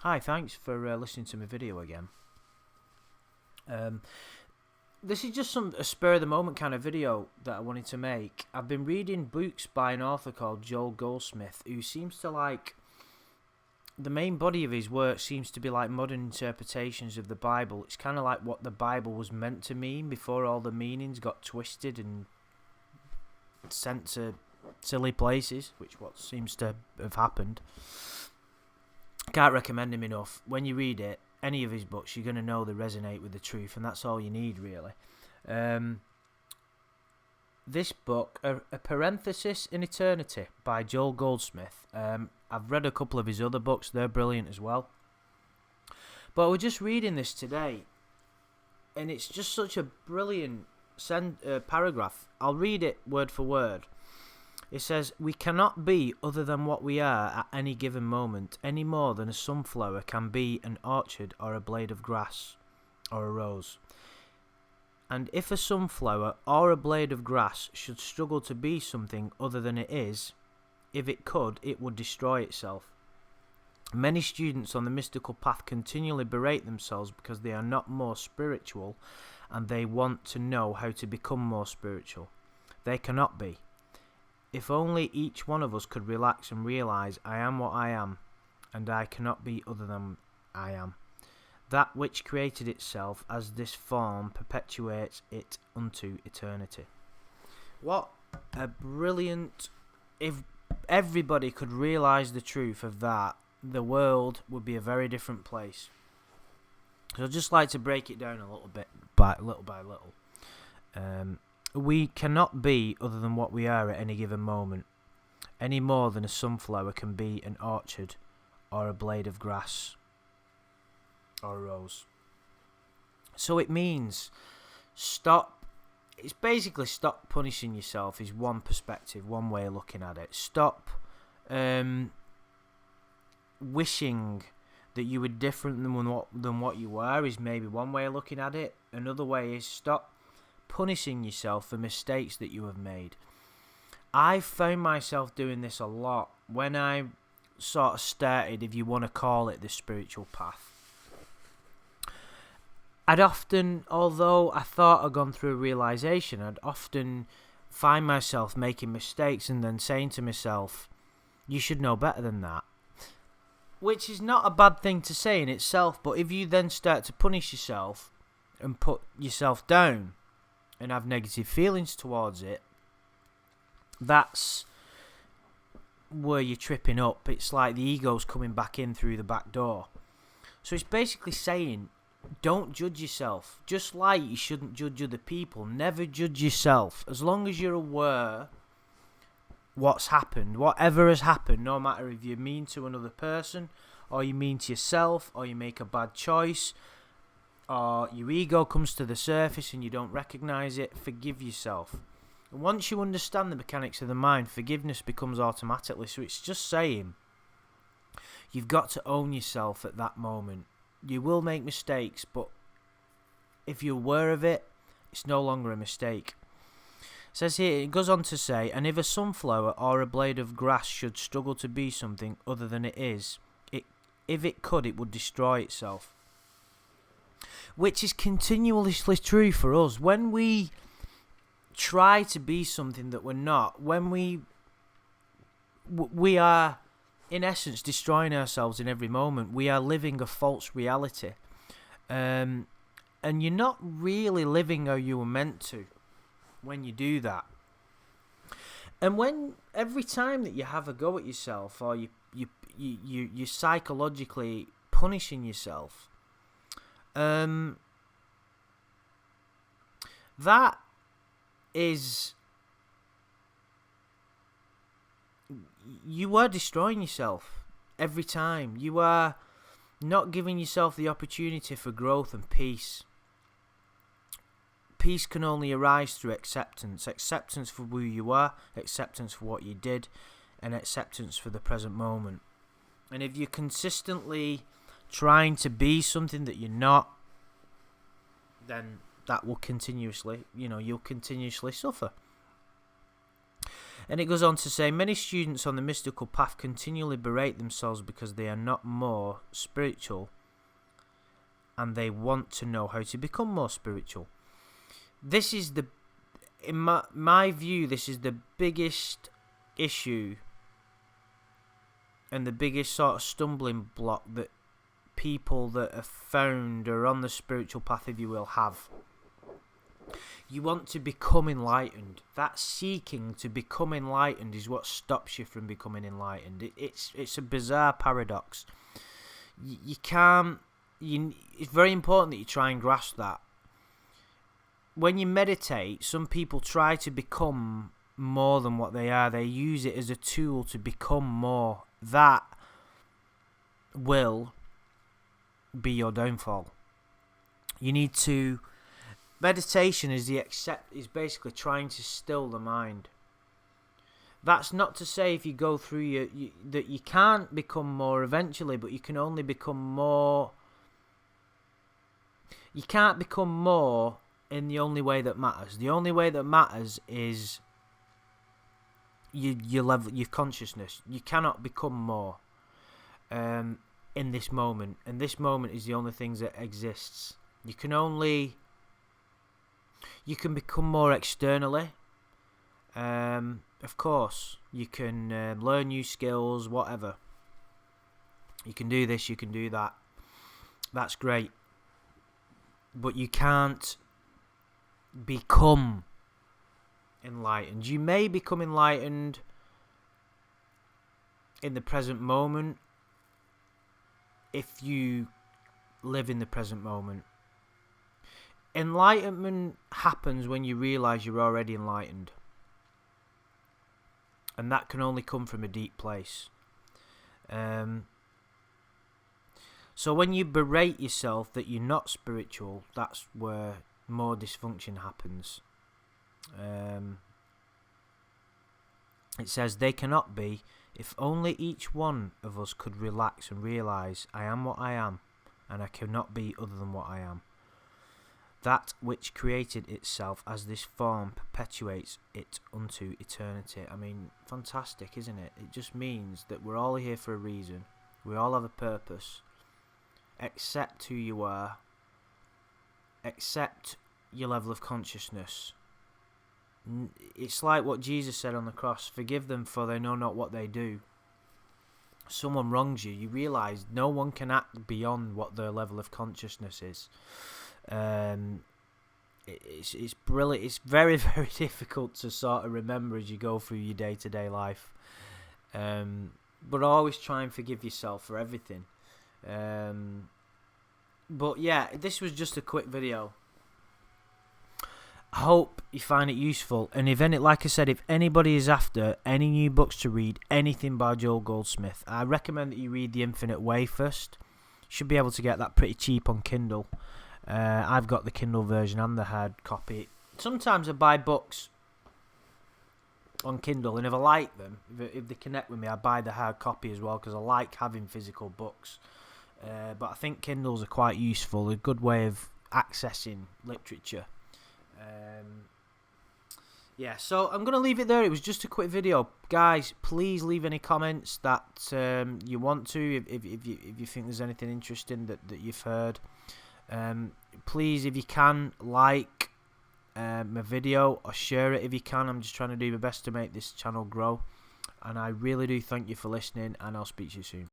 Hi, thanks for listening to my video again. Um, this is just a spur of the moment kind of video that I wanted to make. I've been reading books by an author called Joel Goldsmith, who seems to the main body of his work seems to be like modern interpretations of the Bible. It's kind of like what the Bible was meant to mean before all the meanings got twisted and sent to silly places, which what seems to have happened. Can't recommend him enough. When you read it, any of his books, you're going to know they resonate with the truth, and that's all you need, really. This book, A Parenthesis in Eternity by Joel Goldsmith. I've read a couple of his other books. They're brilliant as well. But we're just reading this today, and it's just such a brilliant paragraph. I'll read it word for word. It says, "We cannot be other than what we are at any given moment, any more than a sunflower can be an orchard or a blade of grass or a rose. And if a sunflower or a blade of grass should struggle to be something other than it is, if it could, it would destroy itself. Many students on the mystical path continually berate themselves because they are not more spiritual, and they want to know how to become more spiritual. They cannot be. If only each one of us could relax and realize I am what I am, and I cannot be other than I am. That which created itself as this form perpetuates it unto eternity." What a brilliant... If everybody could realize the truth of that, the world would be a very different place. So I'd just like to break it down a little bit, by little. We cannot be other than what we are at any given moment, any more than a sunflower can be an orchard or a blade of grass or a rose. So it means it's basically stop punishing yourself is one perspective, one way of looking at it. Stop wishing that you were different than what you were is maybe one way of looking at it. Another way is stop punishing yourself for mistakes that you have made. I found myself doing this a lot when I sort of started, if you want to call it, the spiritual path. I'd often, although I thought I'd gone through a realization, I'd often find myself making mistakes and then saying to myself, you should know better than that. Which is not a bad thing to say in itself, but if you then start to punish yourself and put yourself down and have negative feelings towards it, that's where you're tripping up. It's like the ego's coming back in through the back door. So it's basically saying, don't judge yourself. Just like you shouldn't judge other people, never judge yourself. As long as you're aware what's happened, whatever has happened, no matter if you're mean to another person, or you're mean to yourself, or you make a bad choice, or your ego comes to the surface and you don't recognise it, forgive yourself. And once you understand the mechanics of the mind, forgiveness becomes automatically. So it's just saying, you've got to own yourself at that moment. You will make mistakes, but if you're aware of it, it's no longer a mistake. It says here, it goes on to say, and if a sunflower or a blade of grass should struggle to be something other than it is, if it could, it would destroy itself. Which is continuously true for us. When we try to be something that we're not, when we are, in essence, destroying ourselves in every moment. We are living a false reality. And you're not really living how you were meant to when you do that. And when every time that you have a go at yourself, or you're psychologically punishing yourself, that is, you are destroying yourself every time. You are not giving yourself the opportunity for growth and peace. Peace can only arise through acceptance. Acceptance for who you are, acceptance for what you did, and acceptance for the present moment. And if you're consistently trying to be something that you're not, then that will continuously, you'll continuously suffer. And it goes on to say, many students on the mystical path continually berate themselves because they are not more spiritual, and they want to know how to become more spiritual. This is in my view, this is the biggest issue and the biggest sort of stumbling block that people that are found or on the spiritual path, if you will, have. You want to become enlightened. That seeking to become enlightened is what stops you from becoming enlightened. It's a bizarre paradox. You can't. It's very important that you try and grasp that. When you meditate, some people try to become more than what they are. They use it as a tool to become more. That will be your downfall. You need to. Meditation is basically trying to still the mind. That's not to say if you go through that you can't become more eventually, but you can only become more. You can't become more in the only way that matters. The only way that matters is your level, your consciousness. You cannot become more in this moment, and this moment is the only thing that exists. You can become more externally. Of course, you can learn new skills, whatever. You can do this, you can do that. That's great. But you can't become enlightened. You may become enlightened in the present moment if you live in the present moment. Enlightenment happens when you realise you're already enlightened. And that can only come from a deep place. So when you berate yourself that you're not spiritual, that's where more dysfunction happens. It says, they cannot be. If only each one of us could relax and realise, I am what I am, and I cannot be other than what I am. That which created itself as this form perpetuates it unto eternity. I mean, fantastic, isn't it? It just means that we're all here for a reason. We all have a purpose. Accept who you are. Accept your level of consciousness. It's like what Jesus said on the cross. Forgive them, for they know not what they do. Someone wrongs you, you realise no one can act beyond what their level of consciousness is. It's brilliant. It's very, very difficult to sort of remember as you go through your day-to-day life. But always try and forgive yourself for everything. But yeah, this was just a quick video. I hope you find it useful, and like I said, if anybody is after any new books to read, anything by Joel Goldsmith, I recommend that you read The Infinite Way first. You should be able to get that pretty cheap on Kindle. I've got the Kindle version and the hard copy. Sometimes I buy books on Kindle, and if I like them, if they connect with me, I buy the hard copy as well, because I like having physical books. But I think Kindles are quite useful, a good way of accessing literature. Yeah, so I'm going to leave it there. It was just a quick video. Guys, please leave any comments that you want to, if you think there's anything interesting that you've heard. Please, if you can, like my video or share it if you can. I'm just trying to do my best to make this channel grow. And I really do thank you for listening, and I'll speak to you soon.